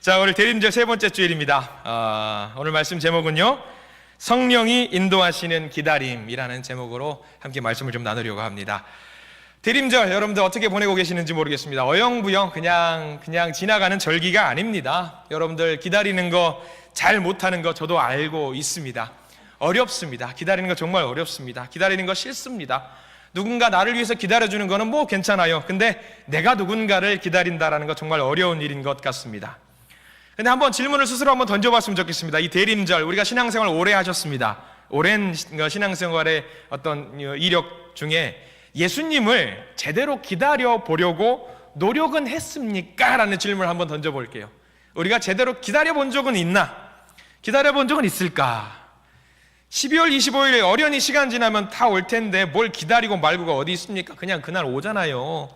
자, 오늘 대림절 세 번째 주일입니다. 오늘 말씀 제목은요, 성령이 인도하시는 기다림이라는 제목으로 함께 말씀을 좀 나누려고 합니다. 대림절 여러분들 어떻게 보내고 계시는지 모르겠습니다. 어영부영 그냥 지나가는 절기가 아닙니다. 여러분들 기다리는 거 잘 못하는 거 저도 알고 있습니다. 어렵습니다. 기다리는 거 정말 어렵습니다. 기다리는 거 싫습니다. 누군가 나를 위해서 기다려주는 거는 뭐 괜찮아요. 근데 내가 누군가를 기다린다라는 거 정말 어려운 일인 것 같습니다. 근데 한번 질문을 스스로 한번 던져봤으면 좋겠습니다. 이 대림절, 우리가 신앙생활 오래 하셨습니다. 오랜 신앙생활의 어떤 이력 중에 예수님을 제대로 기다려 보려고 노력은 했습니까? 라는 질문을 한번 던져볼게요. 우리가 제대로 기다려 본 적은 있나? 기다려 본 적은 있을까? 12월 25일에 어련히 시간 지나면 다 올 텐데 뭘 기다리고 말고가 어디 있습니까? 그냥 그날 오잖아요.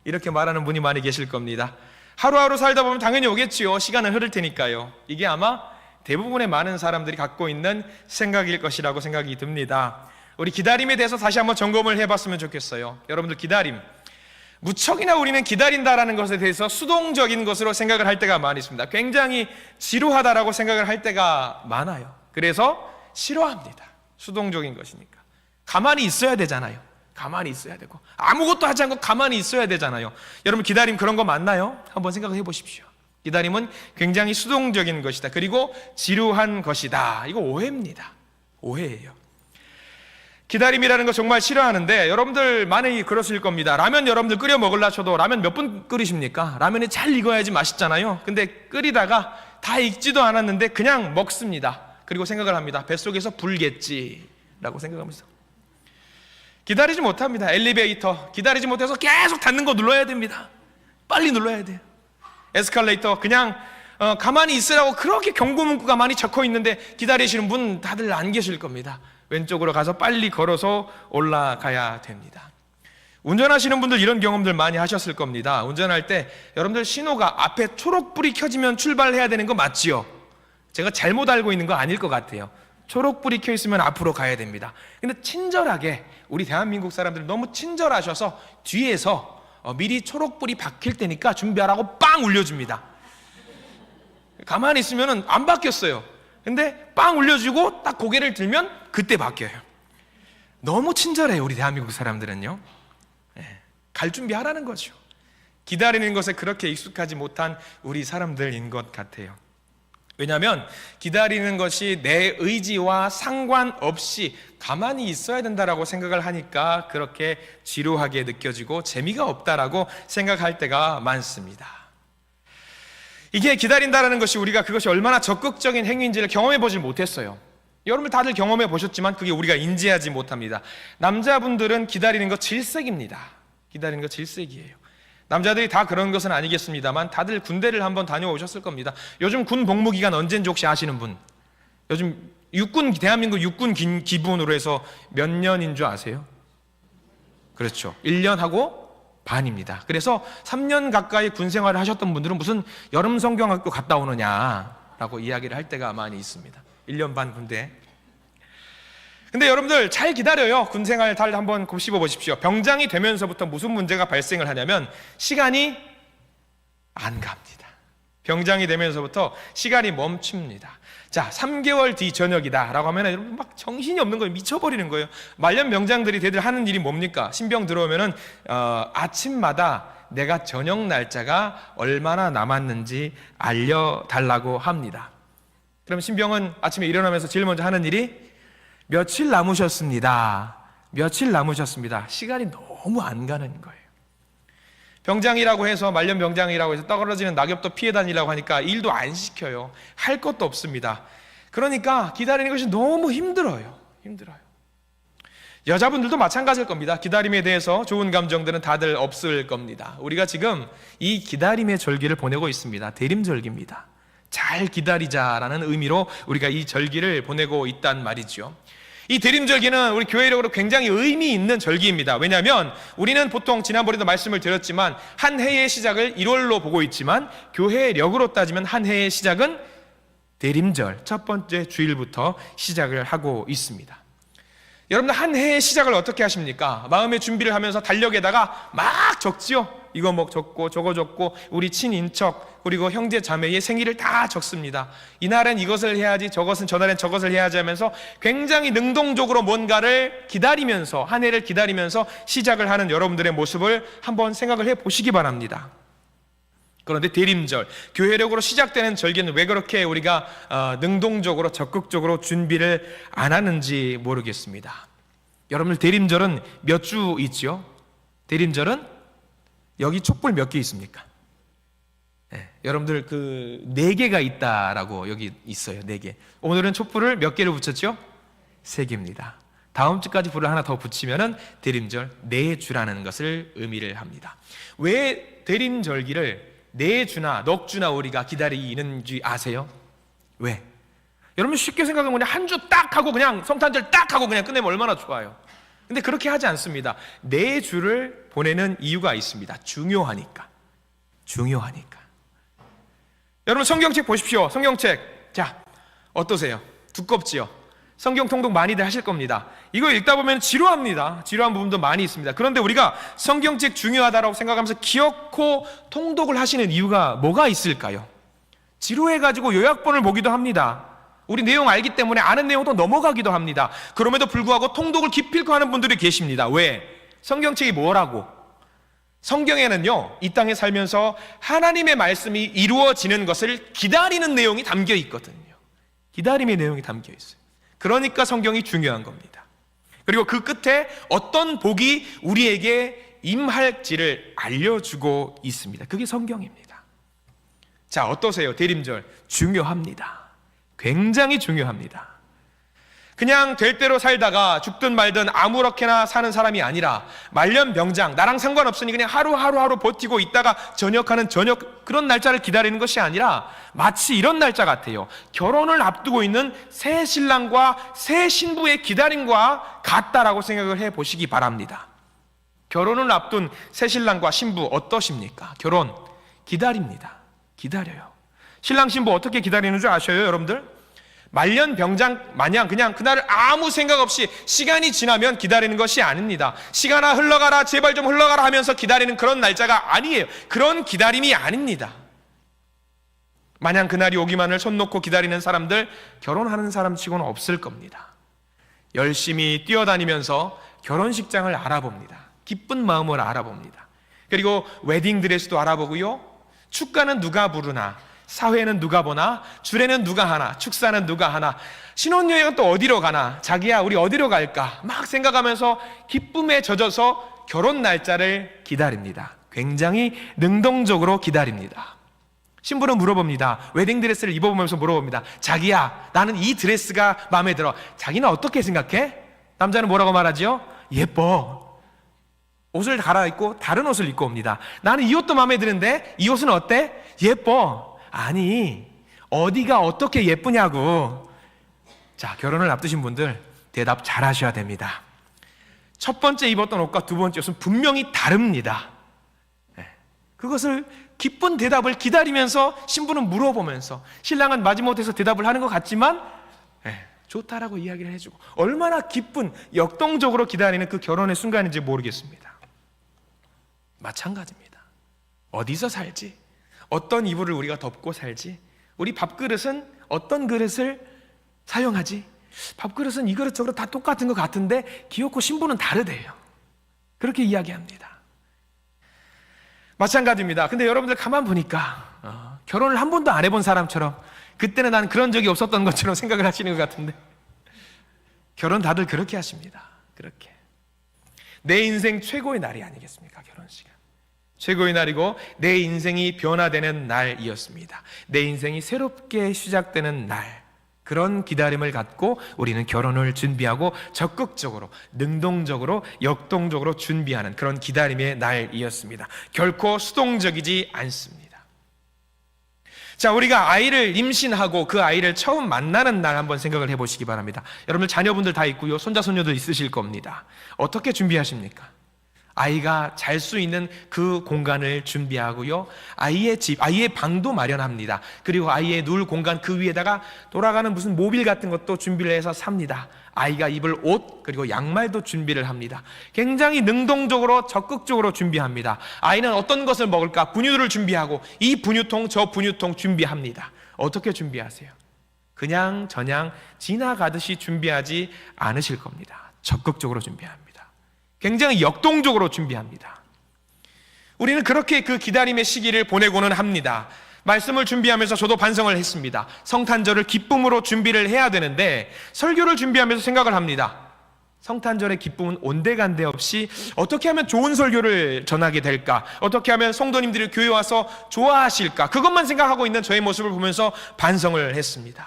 이렇게 말하는 분이 많이 계실 겁니다. 하루하루 살다 보면 당연히 오겠지요. 시간은 흐를 테니까요. 이게 아마 대부분의 많은 사람들이 갖고 있는 생각일 것이라고 생각이 듭니다. 우리 기다림에 대해서 다시 한번 점검을 해봤으면 좋겠어요. 여러분들 기다림, 무척이나 우리는 기다린다라는 것에 대해서 수동적인 것으로 생각을 할 때가 많이 있습니다. 굉장히 지루하다라고 생각을 할 때가 많아요. 그래서 싫어합니다. 수동적인 것이니까. 가만히 있어야 되잖아요. 가만히 있어야 되고 아무것도 하지 않고 가만히 있어야 되잖아요. 여러분 기다림 그런 거 맞나요? 한번 생각해 보십시오. 기다림은 굉장히 수동적인 것이다. 그리고 지루한 것이다. 이거 오해입니다. 오해예요. 기다림이라는 거 정말 싫어하는데 여러분들 많이 그러실 겁니다. 라면 여러분들 끓여 먹으려 쳐도 라면 몇 분 끓이십니까? 라면이 잘 익어야지 맛있잖아요. 근데 끓이다가 다 익지도 않았는데 그냥 먹습니다. 그리고 생각을 합니다. 뱃속에서 불겠지라고 생각하면서 기다리지 못합니다. 엘리베이터 기다리지 못해서 계속 닫는 거 눌러야 됩니다. 빨리 눌러야 돼요. 에스컬레이터 그냥 가만히 있으라고 그렇게 경고문구가 많이 적혀 있는데 기다리시는 분 다들 안 계실 겁니다. 왼쪽으로 가서 빨리 걸어서 올라가야 됩니다. 운전하시는 분들 이런 경험들 많이 하셨을 겁니다. 운전할 때 여러분들 신호가 앞에 초록불이 켜지면 출발해야 되는 거 맞지요? 제가 잘못 알고 있는 거 아닐 것 같아요. 초록불이 켜 있으면 앞으로 가야 됩니다. 근데 친절하게 우리 대한민국 사람들 너무 친절하셔서 뒤에서 미리 초록불이 바뀔 때니까 준비하라고 빵 울려줍니다. 가만히 있으면 안 바뀌었어요. 근데 빵 울려주고 딱 고개를 들면 그때 바뀌어요. 너무 친절해요. 우리 대한민국 사람들은요. 갈 준비하라는 거죠. 기다리는 것에 그렇게 익숙하지 못한 우리 사람들인 것 같아요. 왜냐하면 기다리는 것이 내 의지와 상관없이 가만히 있어야 된다라고 생각을 하니까 그렇게 지루하게 느껴지고 재미가 없다라고 생각할 때가 많습니다. 이게 기다린다라는 것이 우리가 그것이 얼마나 적극적인 행위인지를 경험해 보질 못했어요. 여러분 다들 경험해 보셨지만 그게 우리가 인지하지 못합니다. 남자분들은 기다리는 거 질색입니다. 기다리는 거 질색이에요. 남자들이 다 그런 것은 아니겠습니다만 다들 군대를 한번 다녀오셨을 겁니다. 요즘 군 복무기간 언제인지 혹시 아시는 분? 요즘 대한민국 육군 기본으로 해서 몇 년인 줄 아세요? 그렇죠. 1년하고 반입니다. 그래서 3년 가까이 군 생활을 하셨던 분들은 무슨 여름 성경학교 갔다 오느냐라고 이야기를 할 때가 많이 있습니다. 1년 반 군대. 근데 여러분들 잘 기다려요. 군 생활 잘 한번 곱씹어 보십시오. 병장이 되면서부터 무슨 문제가 발생을 하냐면 시간이 안 갑니다. 병장이 되면서부터 시간이 멈춥니다. 자, 3개월 뒤 저녁이다 라고 하면 여러분 막 정신이 없는 거예요. 미쳐버리는 거예요. 말년 병장들이 대들 하는 일이 뭡니까? 신병 들어오면은 아침마다 내가 저녁 날짜가 얼마나 남았는지 알려달라고 합니다. 그럼 신병은 아침에 일어나면서 제일 먼저 하는 일이 며칠 남으셨습니다. 며칠 남으셨습니다. 시간이 너무 안 가는 거예요. 병장이라고 해서 말년 병장이라고 해서 떨어지는 낙엽도 피해 다니라고 하니까 일도 안 시켜요. 할 것도 없습니다. 그러니까 기다리는 것이 너무 힘들어요. 여자분들도 마찬가지일 겁니다. 기다림에 대해서 좋은 감정들은 다들 없을 겁니다. 우리가 지금 이 기다림의 절기를 보내고 있습니다. 대림절기입니다. 잘 기다리자라는 의미로 우리가 이 절기를 보내고 있단 말이죠. 이 대림절기는 우리 교회력으로 굉장히 의미 있는 절기입니다. 왜냐하면 우리는 보통 지난번에도 말씀을 드렸지만 한 해의 시작을 1월로 보고 있지만 교회력으로 따지면 한 해의 시작은 대림절 첫 번째 주일부터 시작을 하고 있습니다. 여러분들 한 해의 시작을 어떻게 하십니까? 마음의 준비를 하면서 달력에다가 막 적지요. 이거 뭐 적고 저거 적고 우리 친인척 그리고 형제 자매의 생일을 다 적습니다. 이날은 이것을 해야지, 저것은 저날엔 저것을 해야지 하면서 굉장히 능동적으로 뭔가를 기다리면서, 한 해를 기다리면서 시작을 하는 여러분들의 모습을 한번 생각을 해 보시기 바랍니다. 그런데 대림절, 교회력으로 시작되는 절기는 왜 그렇게 우리가 능동적으로 적극적으로 준비를 안 하는지 모르겠습니다. 여러분들 대림절은 몇 주 있죠? 대림절은 여기 촛불 몇 개 있습니까? 네, 여러분들 그 4개가 있다라고 여기 있어요. 4개. 오늘은 촛불을 몇 개를 붙였죠? 3개입니다. 다음 주까지 불을 하나 더 붙이면은 대림절 4주라는 것을 의미를 합니다. 왜 대림절기를 4주나 넉 주나 우리가 기다리는지 아세요? 왜? 여러분 쉽게 생각하면 그냥 한 주 딱 하고 그냥 성탄절 딱 하고 그냥 끝내면 얼마나 좋아요. 근데 그렇게 하지 않습니다. 4주를 보내는 이유가 있습니다. 중요하니까. 여러분 성경책 보십시오. 성경책. 자, 어떠세요? 두껍지요? 성경 통독 많이들 하실 겁니다. 이거 읽다 보면 지루합니다. 지루한 부분도 많이 있습니다. 그런데 우리가 성경책 중요하다고 생각하면서 기어코 통독을 하시는 이유가 뭐가 있을까요? 지루해가지고 요약본을 보기도 합니다. 우리 내용 알기 때문에 아는 내용도 넘어가기도 합니다. 그럼에도 불구하고 통독을 기필코 하는 분들이 계십니다. 왜? 성경책이 뭐라고? 성경에는요, 이 땅에 살면서 하나님의 말씀이 이루어지는 것을 기다리는 내용이 담겨 있거든요. 기다림의 내용이 담겨 있어요. 그러니까 성경이 중요한 겁니다. 그리고 그 끝에 어떤 복이 우리에게 임할지를 알려주고 있습니다. 그게 성경입니다. 자, 어떠세요? 대림절 중요합니다. 굉장히 중요합니다. 그냥 될 대로 살다가 죽든 말든 아무렇게나 사는 사람이 아니라 말년병장, 나랑 상관없으니 그냥 하루 버티고 있다가 전역하는 전역, 그런 날짜를 기다리는 것이 아니라 마치 이런 날짜 같아요. 결혼을 앞두고 있는 새 신랑과 새 신부의 기다림과 같다라고 생각을 해보시기 바랍니다. 결혼을 앞둔 새 신랑과 신부 어떠십니까? 결혼 기다립니다. 기다려요. 신랑 신부 어떻게 기다리는 줄 아셔요, 여러분들? 말년병장 마냥 그냥 그날을 아무 생각 없이 시간이 지나면 기다리는 것이 아닙니다. 시간아 흘러가라, 제발 좀 흘러가라 하면서 기다리는 그런 날짜가 아니에요. 그런 기다림이 아닙니다. 마냥 그날이 오기만을 손 놓고 기다리는 사람들 결혼하는 사람 치고는 없을 겁니다. 열심히 뛰어다니면서 결혼식장을 알아봅니다. 기쁜 마음으로 알아봅니다. 그리고 웨딩드레스도 알아보고요, 축가는 누가 부르나, 사회는 누가 보나, 주례는 누가 하나, 축사는 누가 하나, 신혼여행은 또 어디로 가나, 자기야 우리 어디로 갈까 막 생각하면서 기쁨에 젖어서 결혼 날짜를 기다립니다. 굉장히 능동적으로 기다립니다. 신부는 물어봅니다. 웨딩드레스를 입어보면서 물어봅니다. 자기야, 나는 이 드레스가 마음에 들어. 자기는 어떻게 생각해? 남자는 뭐라고 말하지요? 예뻐. 옷을 갈아입고 다른 옷을 입고 옵니다. 나는 이 옷도 마음에 드는데 이 옷은 어때? 예뻐. 아니, 어디가 어떻게 예쁘냐고. 자, 결혼을 앞두신 분들 대답 잘 하셔야 됩니다. 첫 번째 입었던 옷과 두 번째 옷은 분명히 다릅니다. 그것을 기쁜 대답을 기다리면서 신부는 물어보면서, 신랑은 마지못해서 대답을 하는 것 같지만 좋다라고 이야기를 해주고, 얼마나 기쁜 역동적으로 기다리는 그 결혼의 순간인지 모르겠습니다. 마찬가지입니다. 어디서 살지, 어떤 이불을 우리가 덮고 살지, 우리 밥그릇은 어떤 그릇을 사용하지, 밥그릇은 이 그릇 저 그릇 다 똑같은 것 같은데 기어코 신부는 다르대요. 그렇게 이야기합니다. 마찬가지입니다. 근데 여러분들 가만 보니까 결혼을 한 번도 안 해본 사람처럼, 그때는 난 그런 적이 없었던 것처럼 생각을 하시는 것 같은데, 결혼 다들 그렇게 하십니다. 그렇게 내 인생 최고의 날이 아니겠습니까? 결혼식은 최고의 날이고 내 인생이 변화되는 날이었습니다. 내 인생이 새롭게 시작되는 날, 그런 기다림을 갖고 우리는 결혼을 준비하고 적극적으로, 능동적으로, 역동적으로 준비하는 그런 기다림의 날이었습니다. 결코 수동적이지 않습니다. 자, 우리가 아이를 임신하고 그 아이를 처음 만나는 날 한번 생각을 해보시기 바랍니다. 여러분들 자녀분들 다 있고요, 손자 손녀도 있으실 겁니다. 어떻게 준비하십니까? 아이가 잘 수 있는 그 공간을 준비하고요, 아이의 집, 아이의 방도 마련합니다. 그리고 아이의 누울 공간 그 위에다가 돌아가는 무슨 모빌 같은 것도 준비를 해서 삽니다. 아이가 입을 옷 그리고 양말도 준비를 합니다. 굉장히 능동적으로 적극적으로 준비합니다. 아이는 어떤 것을 먹을까? 분유를 준비하고 이 분유통 저 분유통 준비합니다. 어떻게 준비하세요? 그냥 저냥 지나가듯이 준비하지 않으실 겁니다. 적극적으로 준비합니다. 굉장히 역동적으로 준비합니다. 우리는 그렇게 그 기다림의 시기를 보내고는 합니다. 말씀을 준비하면서 저도 반성을 했습니다. 성탄절을 기쁨으로 준비를 해야 되는데 설교를 준비하면서 생각을 합니다. 성탄절의 기쁨은 온데간데 없이 어떻게 하면 좋은 설교를 전하게 될까? 어떻게 하면 성도님들이 교회 와서 좋아하실까? 그것만 생각하고 있는 저의 모습을 보면서 반성을 했습니다.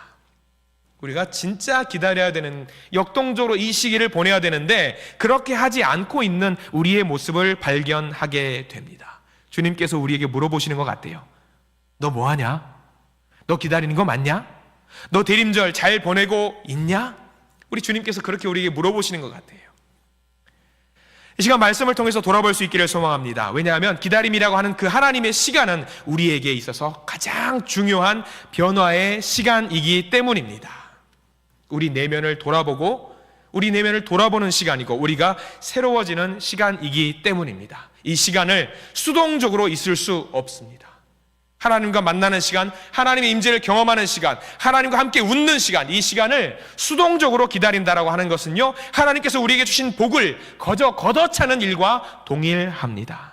우리가 진짜 기다려야 되는, 역동적으로 이 시기를 보내야 되는데 그렇게 하지 않고 있는 우리의 모습을 발견하게 됩니다. 주님께서 우리에게 물어보시는 것 같아요. 너 뭐하냐? 너 기다리는 거 맞냐? 너 대림절 잘 보내고 있냐? 우리 주님께서 그렇게 우리에게 물어보시는 것 같아요. 이 시간 말씀을 통해서 돌아볼 수 있기를 소망합니다. 왜냐하면 기다림이라고 하는 그 하나님의 시간은 우리에게 있어서 가장 중요한 변화의 시간이기 때문입니다. 우리 내면을 돌아보고 우리 내면을 돌아보는 시간이고 우리가 새로워지는 시간이기 때문입니다. 이 시간을 수동적으로 있을 수 없습니다. 하나님과 만나는 시간, 하나님의 임재를 경험하는 시간, 하나님과 함께 웃는 시간, 이 시간을 수동적으로 기다린다라고 하는 것은요, 하나님께서 우리에게 주신 복을 걷어차는 일과 동일합니다.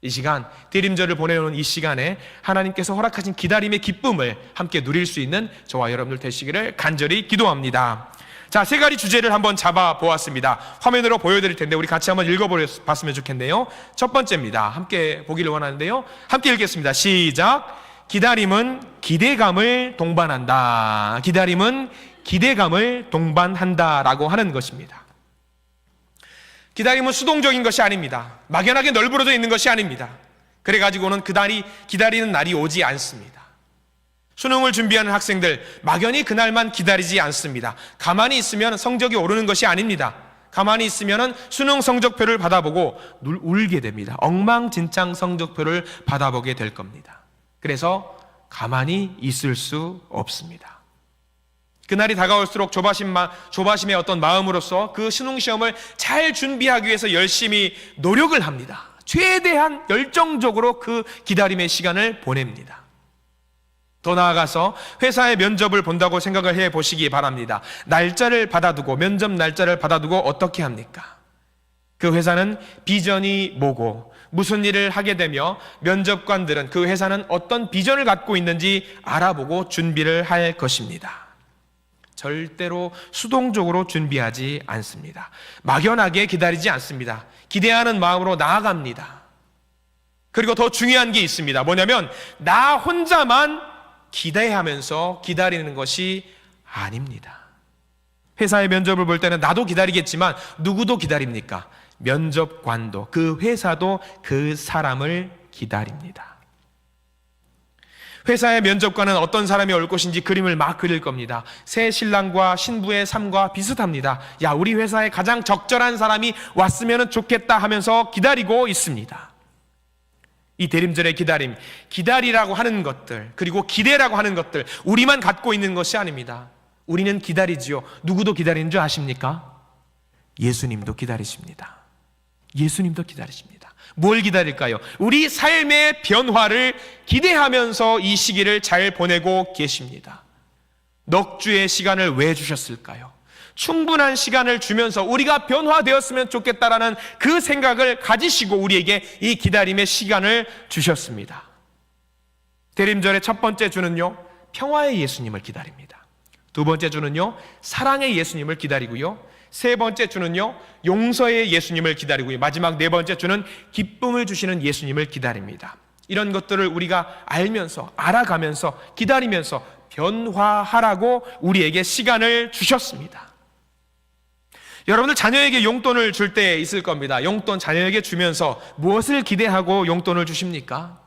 이 시간, 대림절을 보내오는 이 시간에 하나님께서 허락하신 기다림의 기쁨을 함께 누릴 수 있는 저와 여러분들 되시기를 간절히 기도합니다. 자, 세 가지 주제를 한번 잡아보았습니다. 화면으로 보여드릴 텐데 우리 같이 한번 읽어봤으면 좋겠네요. 첫 번째입니다. 함께 보기를 원하는데요. 함께 읽겠습니다. 시작. 기다림은 기대감을 동반한다. 기다림은 기대감을 동반한다라고 하는 것입니다. 기다림은 수동적인 것이 아닙니다. 막연하게 널브러져 있는 것이 아닙니다. 그래가지고는 기다리는 날이 오지 않습니다. 수능을 준비하는 학생들 막연히 그날만 기다리지 않습니다. 가만히 있으면 성적이 오르는 것이 아닙니다. 가만히 있으면 수능 성적표를 받아보고 울게 됩니다. 엉망진창 성적표를 받아보게 될 겁니다. 그래서 가만히 있을 수 없습니다. 그날이 다가올수록 조바심의 어떤 마음으로서 그 수능시험을 잘 준비하기 위해서 열심히 노력을 합니다. 최대한 열정적으로 그 기다림의 시간을 보냅니다. 더 나아가서 회사의 면접을 본다고 생각을 해보시기 바랍니다. 날짜를 받아두고, 면접 날짜를 받아두고 어떻게 합니까? 그 회사는 비전이 뭐고 무슨 일을 하게 되며 면접관들은 그 회사는 어떤 비전을 갖고 있는지 알아보고 준비를 할 것입니다. 절대로 수동적으로 준비하지 않습니다. 막연하게 기다리지 않습니다. 기대하는 마음으로 나아갑니다. 그리고 더 중요한 게 있습니다. 뭐냐면 나 혼자만 기대하면서 기다리는 것이 아닙니다. 회사의 면접을 볼 때는 나도 기다리겠지만 누구도 기다립니까? 면접관도, 그 회사도 그 사람을 기다립니다. 회사의 면접관은 어떤 사람이 올 것인지 그림을 막 그릴 겁니다. 새 신랑과 신부의 삶과 비슷합니다. 야, 우리 회사에 가장 적절한 사람이 왔으면 좋겠다 하면서 기다리고 있습니다. 이 대림절의 기다림, 기다리라고 하는 것들, 그리고 기대라고 하는 것들, 우리만 갖고 있는 것이 아닙니다. 우리는 기다리지요. 누구도 기다리는 줄 아십니까? 예수님도 기다리십니다. 예수님도 기다리십니다. 뭘 기다릴까요? 우리 삶의 변화를 기대하면서 이 시기를 잘 보내고 계십니다. 넉 주의 시간을 왜 주셨을까요? 충분한 시간을 주면서 우리가 변화되었으면 좋겠다라는 그 생각을 가지시고 우리에게 이 기다림의 시간을 주셨습니다. 대림절의 첫 번째 주는요, 평화의 예수님을 기다립니다. 두 번째 주는요, 사랑의 예수님을 기다리고요. 세 번째 주는요, 용서의 예수님을 기다리고요. 마지막 네 번째 주는 기쁨을 주시는 예수님을 기다립니다. 이런 것들을 우리가 알면서, 알아가면서, 기다리면서 변화하라고 우리에게 시간을 주셨습니다. 여러분들 자녀에게 용돈을 줄 때 있을 겁니다. 용돈 자녀에게 주면서 무엇을 기대하고 용돈을 주십니까?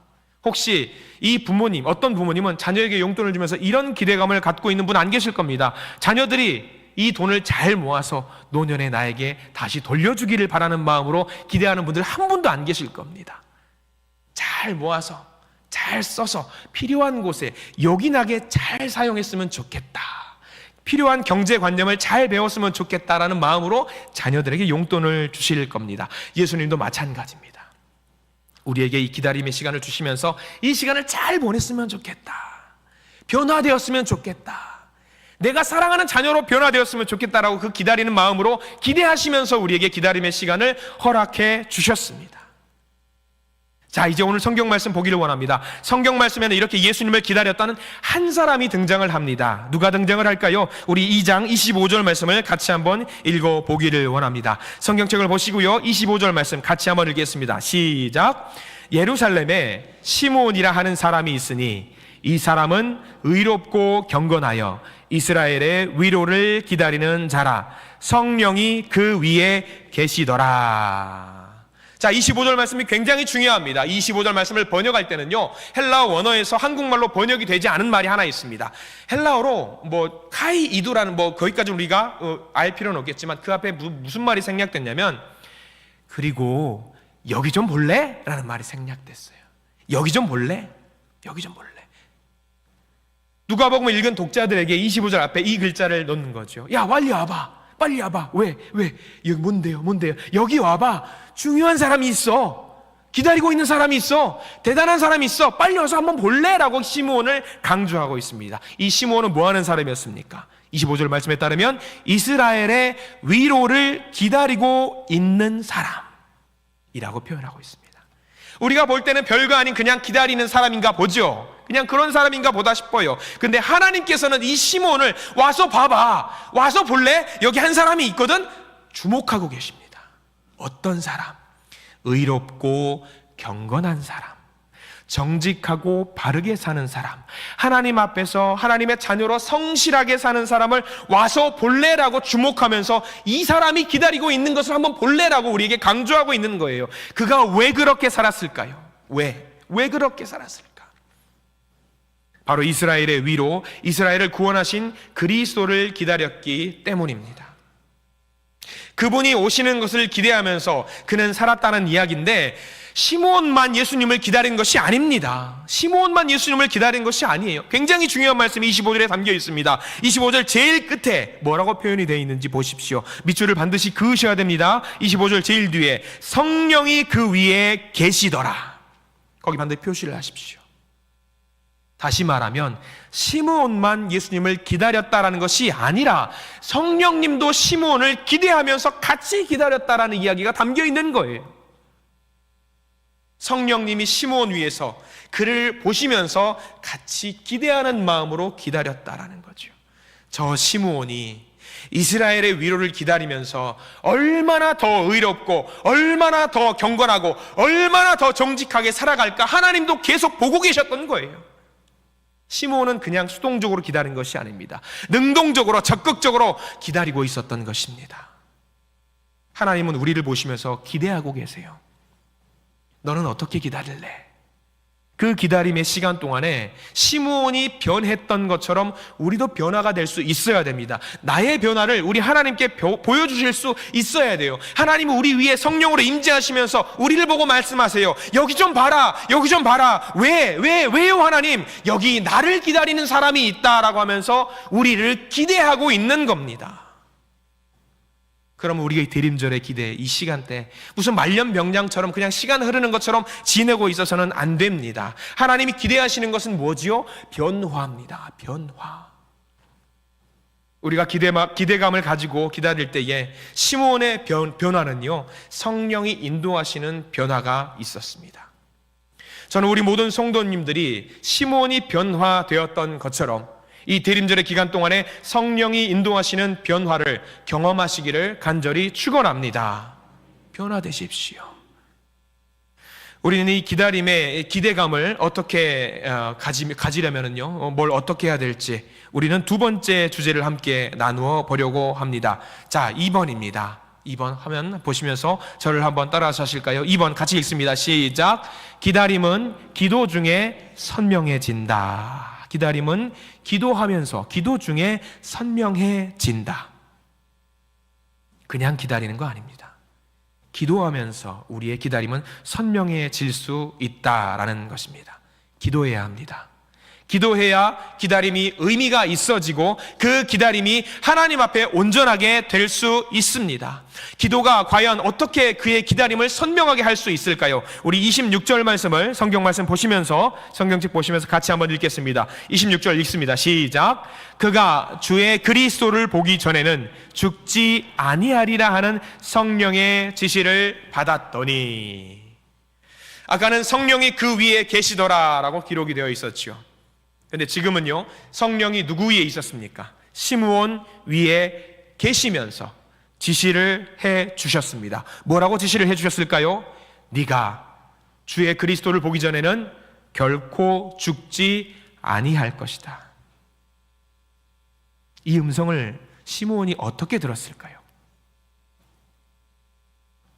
혹시 이 부모님, 어떤 부모님은 자녀에게 용돈을 주면서 이런 기대감을 갖고 있는 분 안 계실 겁니다. 자녀들이 이 돈을 잘 모아서 노년에 나에게 다시 돌려주기를 바라는 마음으로 기대하는 분들 한 분도 안 계실 겁니다. 잘 모아서, 잘 써서 필요한 곳에 요긴하게 잘 사용했으면 좋겠다. 필요한 경제관념을 잘 배웠으면 좋겠다라는 마음으로 자녀들에게 용돈을 주실 겁니다. 예수님도 마찬가지입니다. 우리에게 이 기다림의 시간을 주시면서 이 시간을 잘 보냈으면 좋겠다, 변화되었으면 좋겠다, 내가 사랑하는 자녀로 변화되었으면 좋겠다라고 그 기다리는 마음으로 기대하시면서 우리에게 기다림의 시간을 허락해 주셨습니다. 자, 이제 오늘 성경 말씀 보기를 원합니다. 성경 말씀에는 이렇게 예수님을 기다렸다는 한 사람이 등장을 합니다. 누가 등장을 할까요? 우리 2장 25절 말씀을 같이 한번 읽어보기를 원합니다. 성경책을 보시고요, 25절 말씀 같이 한번 읽겠습니다. 시작. 예루살렘에 시므온이라 하는 사람이 있으니 이 사람은 의롭고 경건하여 이스라엘의 위로를 기다리는 자라. 성령이 그 위에 계시더라. 자, 25절 말씀이 굉장히 중요합니다. 25절 말씀을 번역할 때는요, 헬라어 원어에서 한국말로 번역이 되지 않은 말이 하나 있습니다. 헬라어로 카이 이두라는 거기까지 우리가 알 필요는 없겠지만 그 앞에 무슨 말이 생략됐냐면, 그리고 여기 좀 볼래? 라는 말이 생략됐어요. 여기 좀 볼래? 여기 좀 볼래? 누가복음 읽은 독자들에게 25절 앞에 이 글자를 넣는 거죠. 야, 빨리 와봐. 빨리 와봐. 왜? 여기 뭔데요? 여기 와봐. 중요한 사람이 있어. 기다리고 있는 사람이 있어. 대단한 사람이 있어. 빨리 와서 한번 볼래? 라고 시므온을 강조하고 있습니다. 이 시므온은 뭐 하는 사람이었습니까? 25절 말씀에 따르면 이스라엘의 위로를 기다리고 있는 사람이라고 표현하고 있습니다. 우리가 볼 때는 별거 아닌 그냥 기다리는 사람인가 보죠. 그냥 그런 사람인가 보다 싶어요. 근데 하나님께서는 이 시므온을 와서 봐봐, 와서 볼래? 여기 한 사람이 있거든? 주목하고 계십니다. 어떤 사람? 의롭고 경건한 사람, 정직하고 바르게 사는 사람, 하나님 앞에서 하나님의 자녀로 성실하게 사는 사람을 와서 볼래라고 주목하면서 이 사람이 기다리고 있는 것을 한번 볼래라고 우리에게 강조하고 있는 거예요. 그가 왜 그렇게 살았을까요? 왜 그렇게 살았을까? 바로 이스라엘의 위로, 이스라엘을 구원하신 그리스도를 기다렸기 때문입니다. 그분이 오시는 것을 기대하면서 그는 살았다는 이야기인데, 시므온만 예수님을 기다린 것이 아닙니다. 시므온만 예수님을 기다린 것이 아니에요. 굉장히 중요한 말씀이 25절에 담겨 있습니다. 25절 제일 끝에 뭐라고 표현이 되어 있는지 보십시오. 밑줄을 반드시 그으셔야 됩니다. 25절 제일 뒤에 성령이 그 위에 계시더라. 거기 반드시 표시를 하십시오. 다시 말하면 시므온만 예수님을 기다렸다라는 것이 아니라 성령님도 시므온을 기대하면서 같이 기다렸다라는 이야기가 담겨 있는 거예요. 성령님이 시므온 위에서 그를 보시면서 같이 기대하는 마음으로 기다렸다라는 거죠. 저 시므온이 이스라엘의 위로를 기다리면서 얼마나 더 의롭고 얼마나 더 경건하고 얼마나 더 정직하게 살아갈까 하나님도 계속 보고 계셨던 거예요. 시므온은 그냥 수동적으로 기다린 것이 아닙니다. 능동적으로 적극적으로 기다리고 있었던 것입니다. 하나님은 우리를 보시면서 기대하고 계세요. 너는 어떻게 기다릴래? 그 기다림의 시간 동안에 시므온이 변했던 것처럼 우리도 변화가 될 수 있어야 됩니다. 나의 변화를 우리 하나님께 보여주실 수 있어야 돼요. 하나님은 우리 위에 성령으로 임재하시면서 우리를 보고 말씀하세요. 여기 좀 봐라, 여기 좀 봐라. 왜요 하나님? 여기 나를 기다리는 사람이 있다라고 하면서 우리를 기대하고 있는 겁니다. 그러면 우리가 이 대림절의 기대, 이 시간대 무슨 말년병장처럼 그냥 시간 흐르는 것처럼 지내고 있어서는 안 됩니다. 하나님이 기대하시는 것은 뭐지요? 변화입니다. 변화. 우리가 기대감을 가지고 기다릴 때에 시므온의 변화는요, 성령이 인도하시는 변화가 있었습니다. 저는 우리 모든 성도님들이 시므온이 변화되었던 것처럼 이 대림절의 기간 동안에 성령이 인도하시는 변화를 경험하시기를 간절히 축원합니다. 변화되십시오. 우리는 이 기다림의 기대감을 어떻게 가지려면요, 뭘 어떻게 해야 될지 우리는 두 번째 주제를 함께 나누어 보려고 합니다. 자, 2번입니다. 2번 하면 보시면서 저를 한번 따라서 하실까요? 2번 같이 읽습니다. 시작. 기다림은 기도 중에 선명해진다. 기다림은 기도하면서 기도 중에 선명해진다. 그냥 기다리는 거 아닙니다. 기도하면서 우리의 기다림은 선명해질 수 있다라는 것입니다. 기도해야 합니다. 기도해야 기다림이 의미가 있어지고 그 기다림이 하나님 앞에 온전하게 될 수 있습니다. 기도가 과연 어떻게 그의 기다림을 선명하게 할 수 있을까요? 우리 26절 말씀을 성경 말씀 보시면서 성경책 보시면서 같이 한번 읽겠습니다. 26절 읽습니다. 시작. 그가 주의 그리스도를 보기 전에는 죽지 아니하리라 하는 성령의 지시를 받았더니, 아까는 성령이 그 위에 계시더라라고 기록이 되어 있었죠. 근데 지금은요, 성령이 누구 위에 있었습니까? 시므온 위에 계시면서 지시를 해 주셨습니다. 뭐라고 지시를 해 주셨을까요? 네가 주의 그리스도를 보기 전에는 결코 죽지 아니할 것이다. 이 음성을 시므온이 어떻게 들었을까요?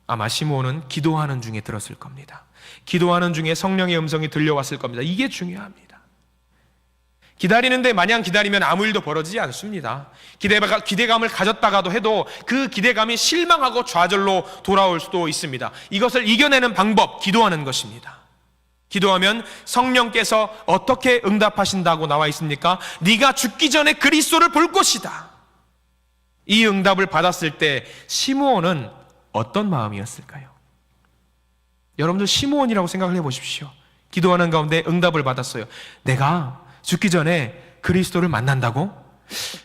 아마 시므온은 기도하는 중에 들었을 겁니다. 기도하는 중에 성령의 음성이 들려왔을 겁니다. 이게 중요합니다. 기다리는데 마냥 기다리면 아무 일도 벌어지지 않습니다. 기대감을 가졌다가도 해도 그 기대감이 실망하고 좌절로 돌아올 수도 있습니다. 이것을 이겨내는 방법, 기도하는 것입니다. 기도하면 성령께서 어떻게 응답하신다고 나와 있습니까? 네가 죽기 전에 그리스도를 볼 것이다. 이 응답을 받았을 때 시므온은 어떤 마음이었을까요? 여러분들 시므온이라고 생각을 해보십시오. 기도하는 가운데 응답을 받았어요. 내가 죽기 전에 그리스도를 만난다고?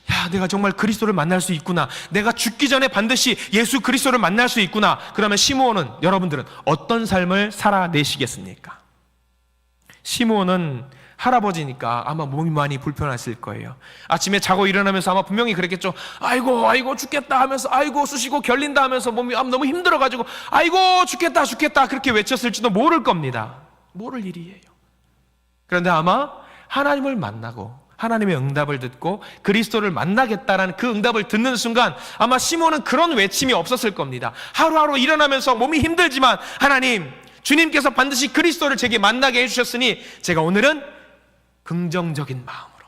야, 내가 정말 그리스도를 만날 수 있구나. 내가 죽기 전에 반드시 예수 그리스도를 만날 수 있구나. 그러면 시므온은, 여러분들은 어떤 삶을 살아내시겠습니까? 시므온은 할아버지니까 아마 몸이 많이 불편했을 거예요. 아침에 자고 일어나면서 아마 분명히 그랬겠죠. 아이고 죽겠다 하면서, 아이고 쑤시고 결린다 하면서 몸이 너무 힘들어가지고 아이고 죽겠다 그렇게 외쳤을지도 모를 겁니다. 모를 일이에요. 그런데 아마 하나님을 만나고 하나님의 응답을 듣고 그리스도를 만나겠다라는 그 응답을 듣는 순간 아마 시몬은 그런 외침이 없었을 겁니다. 하루하루 일어나면서 몸이 힘들지만, 하나님, 주님께서 반드시 그리스도를 제게 만나게 해주셨으니 제가 오늘은 긍정적인 마음으로,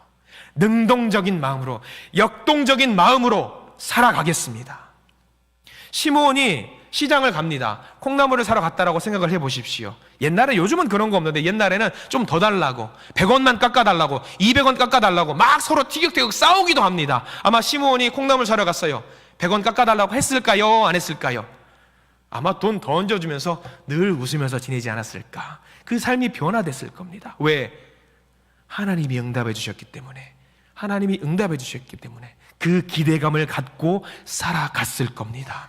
능동적인 마음으로, 역동적인 마음으로 살아가겠습니다. 시므온이 시장을 갑니다. 콩나물을 사러 갔다라고 생각을 해보십시오. 옛날에, 요즘은 그런 거 없는데 옛날에는 좀 더 달라고, 100원만 깎아달라고, 200원 깎아달라고 막 서로 티격태격 싸우기도 합니다. 아마 시므온이 콩나물 사러 갔어요. 100원 깎아달라고 했을까요? 안 했을까요? 아마 돈 더 얹어주면서 늘 웃으면서 지내지 않았을까. 그 삶이 변화됐을 겁니다. 왜? 하나님이 응답해 주셨기 때문에, 하나님이 응답해 주셨기 때문에 그 기대감을 갖고 살아갔을 겁니다.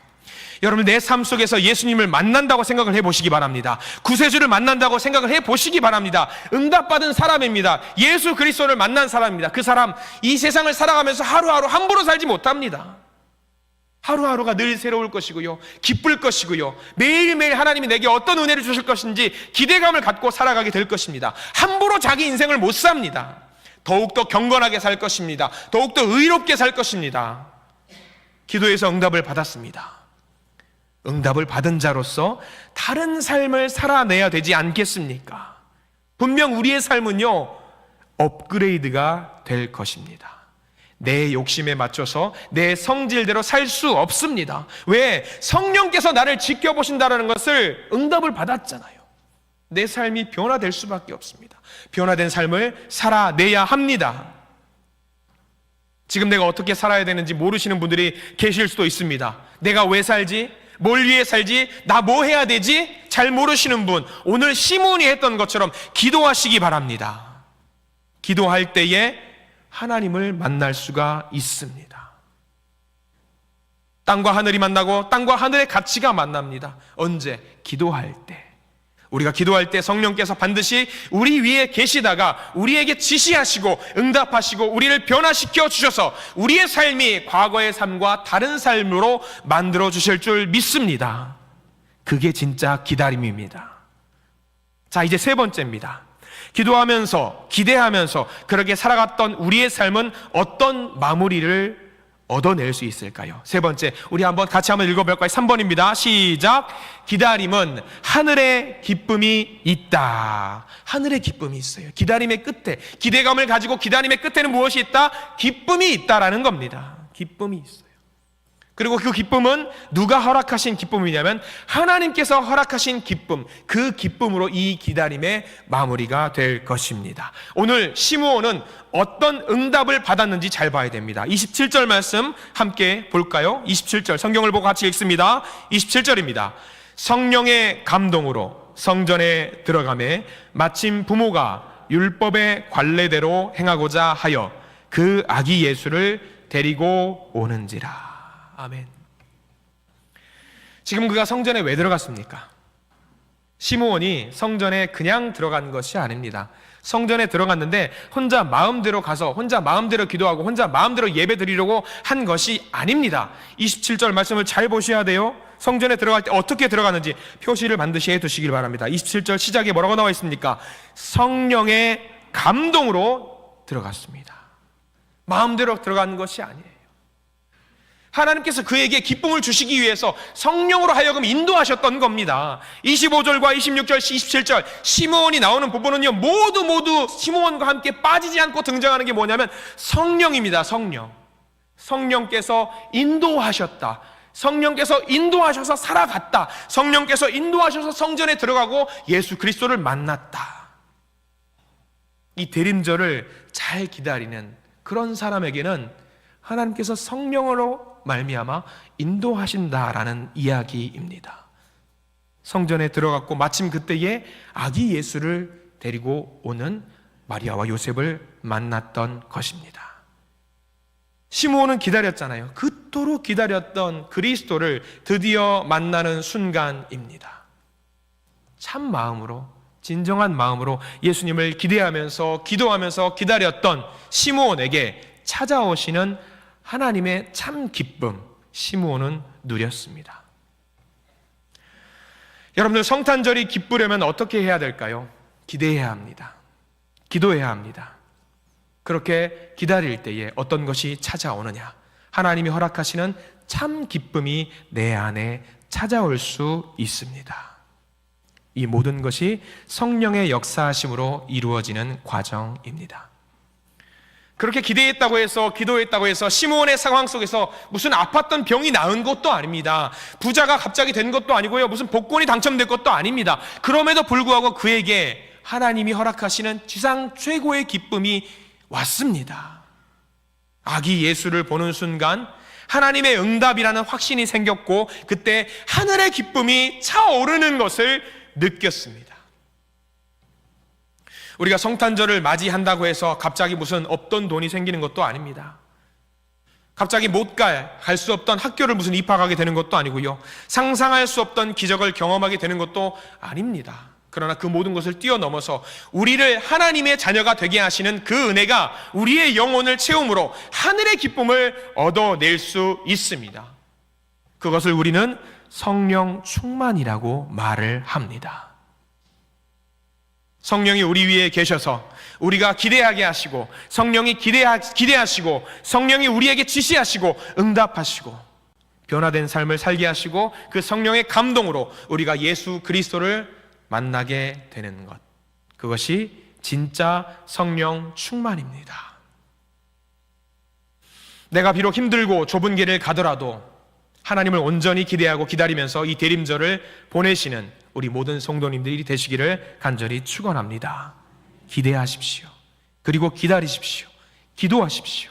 여러분, 내 삶 속에서 예수님을 만난다고 생각을 해보시기 바랍니다. 구세주를 만난다고 생각을 해보시기 바랍니다. 응답받은 사람입니다. 예수 그리스도를 만난 사람입니다. 그 사람, 이 세상을 살아가면서 하루하루 함부로 살지 못합니다. 하루하루가 늘 새로울 것이고요, 기쁠 것이고요, 매일매일 하나님이 내게 어떤 은혜를 주실 것인지 기대감을 갖고 살아가게 될 것입니다. 함부로 자기 인생을 못 삽니다. 더욱더 경건하게 살 것입니다. 더욱더 의롭게 살 것입니다. 기도에서 응답을 받았습니다. 응답을 받은 자로서 다른 삶을 살아내야 되지 않겠습니까? 분명 우리의 삶은요, 업그레이드가 될 것입니다. 내 욕심에 맞춰서 내 성질대로 살 수 없습니다. 왜? 성령께서 나를 지켜보신다는 것을 응답을 받았잖아요. 내 삶이 변화될 수밖에 없습니다. 변화된 삶을 살아내야 합니다. 지금 내가 어떻게 살아야 되는지 모르시는 분들이 계실 수도 있습니다. 내가 왜 살지? 뭘 위해 살지? 나 뭐 해야 되지? 잘 모르시는 분, 오늘 시므온이 했던 것처럼 기도하시기 바랍니다. 기도할 때에 하나님을 만날 수가 있습니다. 땅과 하늘이 만나고 땅과 하늘의 가치가 만납니다. 언제? 기도할 때. 우리가 기도할 때 성령께서 반드시 우리 위에 계시다가 우리에게 지시하시고 응답하시고 우리를 변화시켜 주셔서 우리의 삶이 과거의 삶과 다른 삶으로 만들어 주실 줄 믿습니다. 그게 진짜 기다림입니다. 자, 이제 세 번째입니다. 기도하면서, 기대하면서 그렇게 살아갔던 우리의 삶은 어떤 마무리를 얻어낼 수 있을까요? 세 번째, 우리 같이 한번 읽어볼까요? 3번입니다. 시작. 기다림은 하늘의 기쁨이 있다. 하늘의 기쁨이 있어요. 기다림의 끝에, 기대감을 가지고 기다림의 끝에는 무엇이 있다? 기쁨이 있다라는 겁니다. 기쁨이 있어요. 그리고 그 기쁨은 누가 허락하신 기쁨이냐면 하나님께서 허락하신 기쁨, 그 기쁨으로 이 기다림의 마무리가 될 것입니다. 오늘 시므온은 어떤 응답을 받았는지 잘 봐야 됩니다. 27절 말씀 함께 볼까요? 27절 성경을 보고 같이 읽습니다. 27절입니다. 성령의 감동으로 성전에 들어가매 마침 부모가 율법의 관례대로 행하고자 하여 그 아기 예수를 데리고 오는지라. 아멘. 지금 그가 성전에 왜 들어갔습니까? 시므온이 성전에 그냥 들어간 것이 아닙니다. 성전에 들어갔는데 혼자 마음대로 가서 혼자 마음대로 기도하고 혼자 마음대로 예배 드리려고 한 것이 아닙니다. 27절 말씀을 잘 보셔야 돼요. 성전에 들어갈 때 어떻게 들어가는지 표시를 반드시 해두시길 바랍니다. 27절 시작에 뭐라고 나와 있습니까? 성령의 감동으로 들어갔습니다. 마음대로 들어가는 것이 아니에요. 하나님께서 그에게 기쁨을 주시기 위해서 성령으로 하여금 인도하셨던 겁니다. 25절과 26절, 27절 시므온이 나오는 부분은요, 모두 시므온과 함께 빠지지 않고 등장하는 게 뭐냐면 성령입니다. 성령께서 인도하셨다. 성령께서 인도하셔서 살아갔다. 성령께서 인도하셔서 성전에 들어가고 예수 그리스도를 만났다. 이 대림절을 잘 기다리는 그런 사람에게는 하나님께서 성령으로 말미암아 인도하신다라는 이야기입니다. 성전에 들어갔고 마침 그때에 아기 예수를 데리고 오는 마리아와 요셉을 만났던 것입니다. 시므온은 기다렸잖아요. 그토록 기다렸던 그리스도를 드디어 만나는 순간입니다. 참 마음으로, 진정한 마음으로 예수님을 기대하면서 기도하면서 기다렸던 시므온에게 찾아오시는 하나님의 참 기쁨, 시므온은 누렸습니다. 여러분들, 성탄절이 기쁘려면 어떻게 해야 될까요? 기대해야 합니다. 기도해야 합니다. 그렇게 기다릴 때에 어떤 것이 찾아오느냐? 하나님이 허락하시는 참 기쁨이 내 안에 찾아올 수 있습니다. 이 모든 것이 성령의 역사하심으로 이루어지는 과정입니다. 그렇게 기대했다고 해서, 기도했다고 해서 시므온의 상황 속에서 무슨 아팠던 병이 나은 것도 아닙니다. 부자가 갑자기 된 것도 아니고요, 무슨 복권이 당첨된 것도 아닙니다. 그럼에도 불구하고 그에게 하나님이 허락하시는 지상 최고의 기쁨이 왔습니다. 아기 예수를 보는 순간 하나님의 응답이라는 확신이 생겼고, 그때 하늘의 기쁨이 차오르는 것을 느꼈습니다. 우리가 성탄절을 맞이한다고 해서 갑자기 무슨 없던 돈이 생기는 것도 아닙니다. 갑자기 갈 수 없던 학교를 무슨 입학하게 되는 것도 아니고요, 상상할 수 없던 기적을 경험하게 되는 것도 아닙니다. 그러나 그 모든 것을 뛰어넘어서 우리를 하나님의 자녀가 되게 하시는 그 은혜가 우리의 영혼을 채움으로 하늘의 기쁨을 얻어낼 수 있습니다. 그것을 우리는 성령 충만이라고 말을 합니다. 성령이 우리 위에 계셔서 우리가 기대하게 하시고, 성령이 기대하시고, 성령이 우리에게 지시하시고 응답하시고 변화된 삶을 살게 하시고, 그 성령의 감동으로 우리가 예수 그리스도를 만나게 되는 것, 그것이 진짜 성령 충만입니다. 내가 비록 힘들고 좁은 길을 가더라도 하나님을 온전히 기대하고 기다리면서 이 대림절을 보내시는 우리 모든 성도님들이 되시기를 간절히 축원합니다. 기대하십시오. 그리고 기다리십시오. 기도하십시오.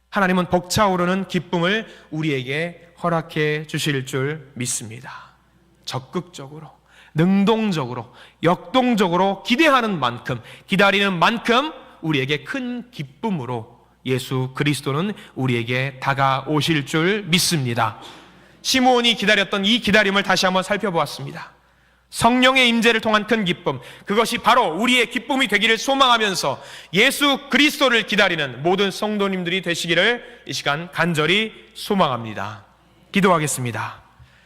하나님은 벅차오르는 기쁨을 우리에게 허락해 주실 줄 믿습니다. 적극적으로, 능동적으로, 역동적으로 기대하는 만큼, 기다리는 만큼 우리에게 큰 기쁨으로 예수 그리스도는 우리에게 다가오실 줄 믿습니다. 시므온이 기다렸던 이 기다림을 다시 한번 살펴보았습니다. 성령의 임재를 통한 큰 기쁨, 그것이 바로 우리의 기쁨이 되기를 소망하면서 예수 그리스도를 기다리는 모든 성도님들이 되시기를 이 시간 간절히 소망합니다. 기도하겠습니다.